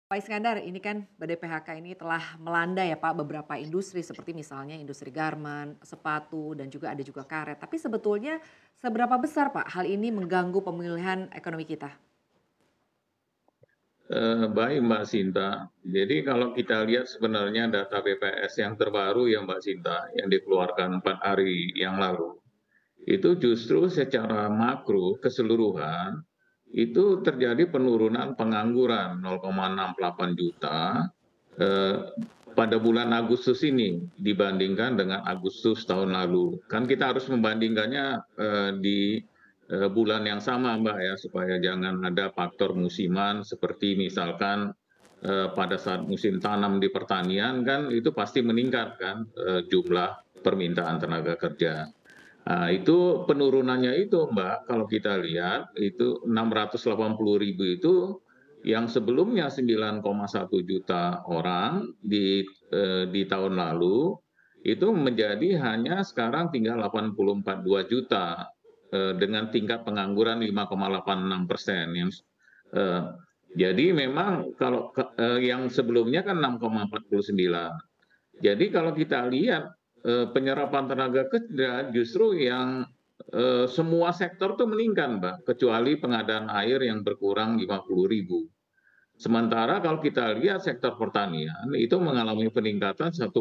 Pak Iskandar, ini kan badai PHK ini telah melanda ya Pak beberapa industri seperti misalnya industri garmen, sepatu, dan juga ada juga karet. Tapi sebetulnya seberapa besar Pak hal ini mengganggu pemulihan ekonomi kita? Baik Mbak Sinta. Jadi kalau kita lihat sebenarnya data BPS yang terbaru ya Mbak Sinta, yang dikeluarkan 4 hari yang lalu, itu justru secara makro keseluruhan itu terjadi penurunan pengangguran 0,68 juta eh, pada bulan Agustus ini dibandingkan dengan Agustus tahun lalu. Kan kita harus membandingkannya di bulan yang sama, Mbak ya, supaya jangan ada faktor musiman seperti misalkan pada saat musim tanam di pertanian kan itu pasti meningkat kan jumlah permintaan tenaga kerja. Nah, itu penurunannya itu, Mbak, kalau kita lihat itu 680.000 itu yang sebelumnya 9,1 juta orang di tahun lalu itu menjadi hanya sekarang tinggal 84,2 juta dengan tingkat pengangguran 5,86%. Eh, jadi memang kalau yang sebelumnya kan 6,49. Jadi kalau kita lihat penyerapan tenaga kerja justru yang semua sektor tuh meningkat, Mbak, kecuali pengadaan air yang berkurang 50.000. Sementara kalau kita lihat sektor pertanian itu mengalami peningkatan 1,57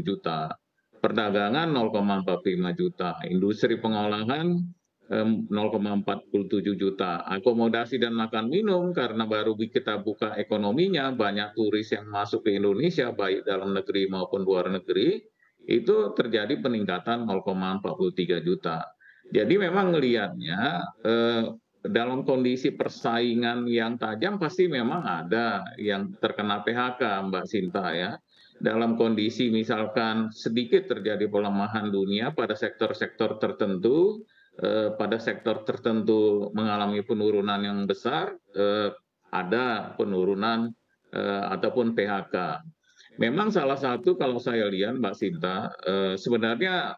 juta, perdagangan 0,45 juta, industri pengolahan 0,47 juta, akomodasi dan makan minum karena baru kita buka ekonominya, banyak turis yang masuk ke Indonesia baik dalam negeri maupun luar negeri, itu terjadi peningkatan 0,43 juta. Jadi memang melihatnya dalam kondisi persaingan yang tajam pasti memang ada yang terkena PHK, Mbak Sinta ya. Dalam kondisi misalkan sedikit terjadi pelemahan dunia pada sektor-sektor tertentu, pada sektor tertentu mengalami penurunan yang besar, ada penurunan ataupun PHK. Memang salah satu kalau saya lihat Mbak Sinta, sebenarnya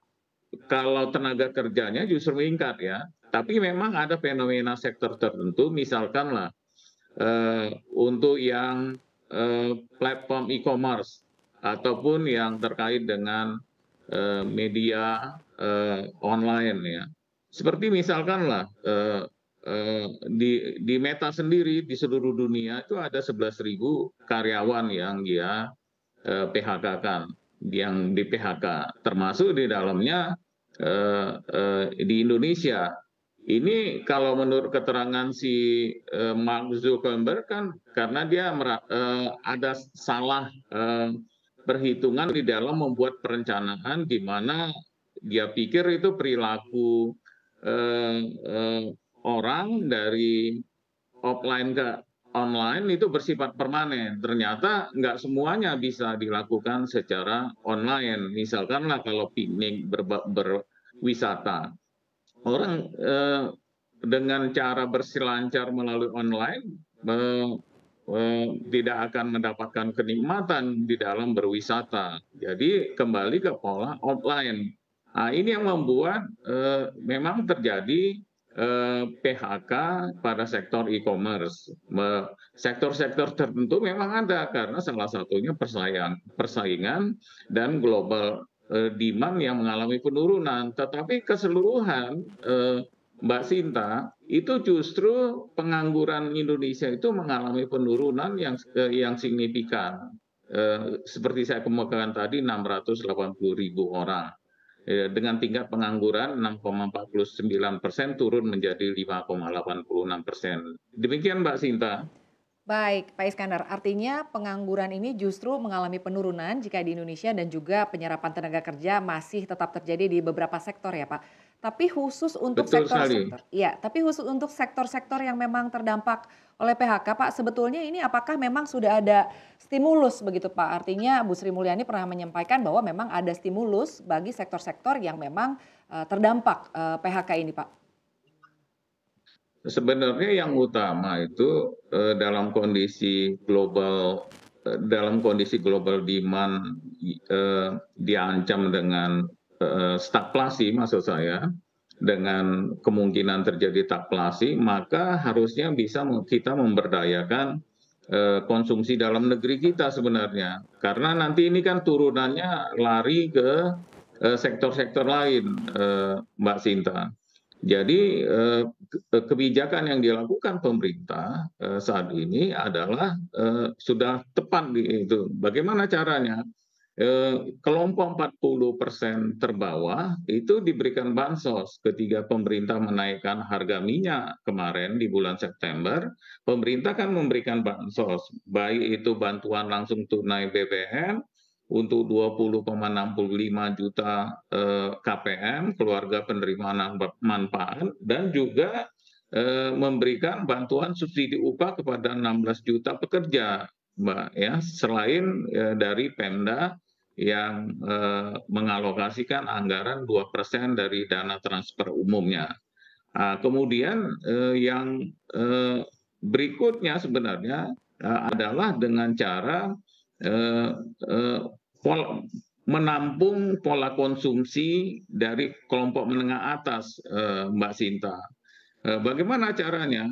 kalau tenaga kerjanya justru meningkat ya, tapi memang ada fenomena sektor tertentu, misalkanlah untuk yang platform e-commerce ataupun yang terkait dengan media online ya. Seperti misalkanlah di Meta sendiri di seluruh dunia itu ada 11.000 karyawan yang dia PHK-kan, yang di PHK, termasuk di dalamnya di Indonesia. Ini kalau menurut keterangan si Mark Zuckerberg kan karena dia ada salah perhitungan di dalam membuat perencanaan di mana dia pikir itu perilaku eh, eh, orang dari offline ke online itu bersifat permanen. Ternyata nggak semuanya bisa dilakukan secara online. Misalkanlah kalau piknik berwisata, orang dengan cara berselancar melalui online tidak akan mendapatkan kenikmatan di dalam berwisata. Jadi kembali ke pola offline. Nah, ini yang membuat memang terjadi PHK pada sektor e-commerce. Sektor-sektor tertentu memang ada karena salah satunya persaingan dan global demand yang mengalami penurunan. Tetapi keseluruhan Mbak Sinta, itu justru pengangguran Indonesia itu mengalami penurunan yang signifikan. Seperti saya kemukakan tadi, 680.000 orang. Dengan tingkat pengangguran 6,49% turun menjadi 5,86%. Demikian Mbak Sinta. Baik, Pak Iskandar, artinya pengangguran ini justru mengalami penurunan jika di Indonesia dan juga penyerapan tenaga kerja masih tetap terjadi di beberapa sektor ya, Pak. Tapi khusus untuk Betul sekali. sektor-sektor, iya, tapi khusus untuk sektor-sektor yang memang terdampak oleh PHK, Pak, sebetulnya ini apakah memang sudah ada stimulus begitu, Pak? Artinya Bu Sri Mulyani pernah menyampaikan bahwa memang ada stimulus bagi sektor-sektor yang memang terdampak PHK ini, Pak. Sebenarnya yang utama itu dalam kondisi global demand diancam dengan stagflasi, maksud saya, dengan kemungkinan terjadi stagflasi, maka harusnya bisa kita memberdayakan konsumsi dalam negeri kita sebenarnya. Karena nanti ini kan turunannya lari ke sektor-sektor lain, Mbak Sinta. Jadi kebijakan yang dilakukan pemerintah saat ini adalah sudah tepat itu. Bagaimana caranya? Kelompok 40% terbawah itu diberikan bansos ketika pemerintah menaikkan harga minyak kemarin di bulan September. Pemerintah kan memberikan bansos, baik itu bantuan langsung tunai BBM untuk 20,65 juta KPM, keluarga penerima manfaat, dan juga memberikan bantuan subsidi upah kepada 16 juta pekerja, Mbak, ya, selain dari Pemda yang mengalokasikan anggaran 2% dari dana transfer umumnya. Kemudian yang berikutnya sebenarnya adalah dengan cara menampung pola konsumsi dari kelompok menengah atas, Mbak Sinta. Bagaimana caranya?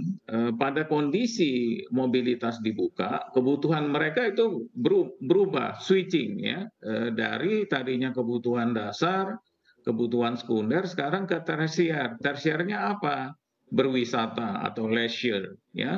Pada kondisi mobilitas dibuka, kebutuhan mereka itu berubah, switching ya, dari tadinya kebutuhan dasar, kebutuhan sekunder, sekarang ke tersier. Tersiernya apa? Berwisata atau leisure, ya.